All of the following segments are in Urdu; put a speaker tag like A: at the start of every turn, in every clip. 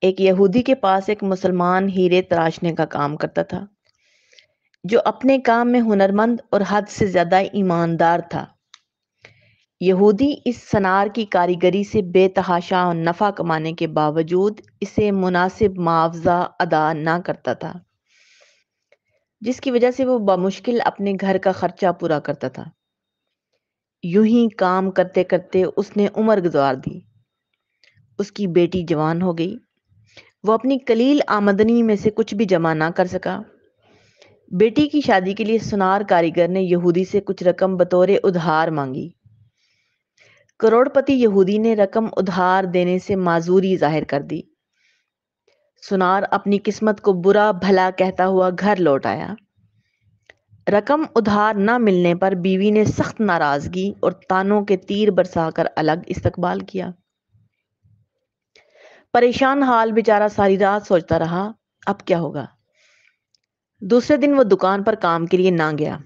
A: ایک یہودی کے پاس ایک مسلمان ہیرے تراشنے کا کام کرتا تھا، جو اپنے کام میں ہنرمند اور حد سے زیادہ ایماندار تھا۔ یہودی اس سنار کی کاریگری سے بے تحاشا نفع کمانے کے باوجود اسے مناسب معاوضہ ادا نہ کرتا تھا، جس کی وجہ سے وہ بمشکل اپنے گھر کا خرچہ پورا کرتا تھا۔ یوں ہی کام کرتے کرتے اس نے عمر گزار دی۔ اس کی بیٹی جوان ہو گئی۔ وہ اپنی قلیل آمدنی میں سے کچھ بھی جمع نہ کر سکا۔ بیٹی کی شادی کے لیے سنار کاریگر نے یہودی سے کچھ رقم بطور ادھار مانگی۔ کروڑ پتی یہودی نے رقم ادھار دینے سے معذوری ظاہر کر دی۔ سنار اپنی قسمت کو برا بھلا کہتا ہوا گھر لوٹ آیا۔ رقم ادھار نہ ملنے پر بیوی نے سخت ناراضگی اور تانوں کے تیر برسا کر الگ استقبال کیا۔ پریشان حال بیچارہ ساری رات سوچتا رہا اب کیا ہوگا۔ دوسرے دن وہ دکان پر کام کے لیے نہ گیا۔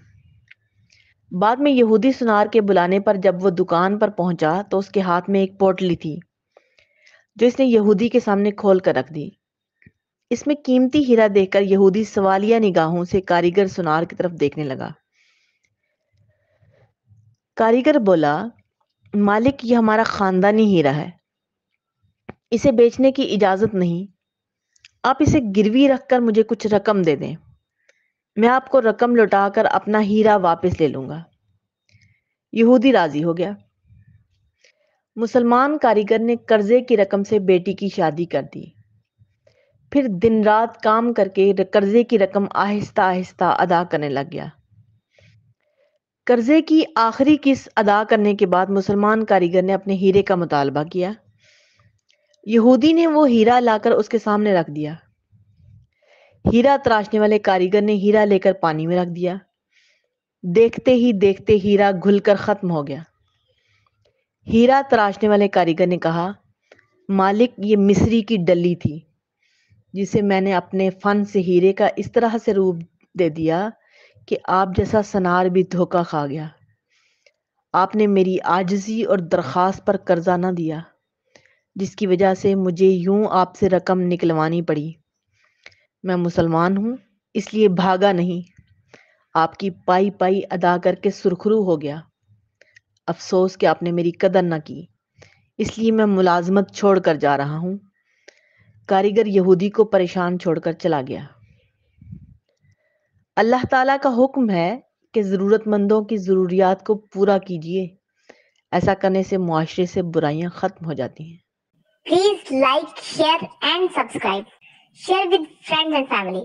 A: بعد میں یہودی سنار کے بلانے پر جب وہ دکان پر پہنچا تو اس کے ہاتھ میں ایک پوٹلی تھی جو اس نے یہودی کے سامنے کھول کر رکھ دی۔ اس میں قیمتی ہیرا دیکھ کر یہودی سوالیہ نگاہوں سے کاریگر سنار کی طرف دیکھنے لگا۔ کاریگر بولا، مالک یہ ہمارا خاندانی ہیرا ہے، اسے بیچنے کی اجازت نہیں، آپ اسے گروی رکھ کر مجھے کچھ رقم دے دیں، میں آپ کو رقم لوٹا کر اپنا ہیرا واپس لے لوں گا۔ یہودی راضی ہو گیا۔ مسلمان کاریگر نے قرضے کی رقم سے بیٹی کی شادی کر دی، پھر دن رات کام کر کے قرضے کی رقم آہستہ آہستہ ادا کرنے لگ گیا۔ قرضے کی آخری قسط ادا کرنے کے بعد مسلمان کاریگر نے اپنے ہیرے کا مطالبہ کیا۔ یہودی نے وہ ہیرا لا کر اس کے سامنے رکھ دیا۔ ہیرا تراشنے والے کاریگر نے ہیرا لے کر پانی میں رکھ دیا۔ دیکھتے ہی دیکھتے ہیرا گھل کر ختم ہو گیا۔ ہیرا تراشنے والے کاریگر نے کہا، مالک یہ مصری کی ڈلی تھی جسے میں نے اپنے فن سے ہیرے کا اس طرح سے روپ دے دیا کہ آپ جیسا سنار بھی دھوکہ کھا گیا۔ آپ نے میری عاجزی اور درخواست پر قرضہ نہ دیا، جس کی وجہ سے مجھے یوں آپ سے رقم نکلوانی پڑی۔ میں مسلمان ہوں اس لیے بھاگا نہیں، آپ کی پائی پائی ادا کر کے سرخرو ہو گیا۔ افسوس کہ آپ نے میری قدر نہ کی، اس لیے میں ملازمت چھوڑ کر جا رہا ہوں۔ کاریگر یہودی کو پریشان چھوڑ کر چلا گیا۔ اللہ تعالیٰ کا حکم ہے کہ ضرورت مندوں کی ضروریات کو پورا کیجیے، ایسا کرنے سے معاشرے سے برائیاں ختم ہو جاتی ہیں۔
B: Please like, share and subscribe. Share with friends and family.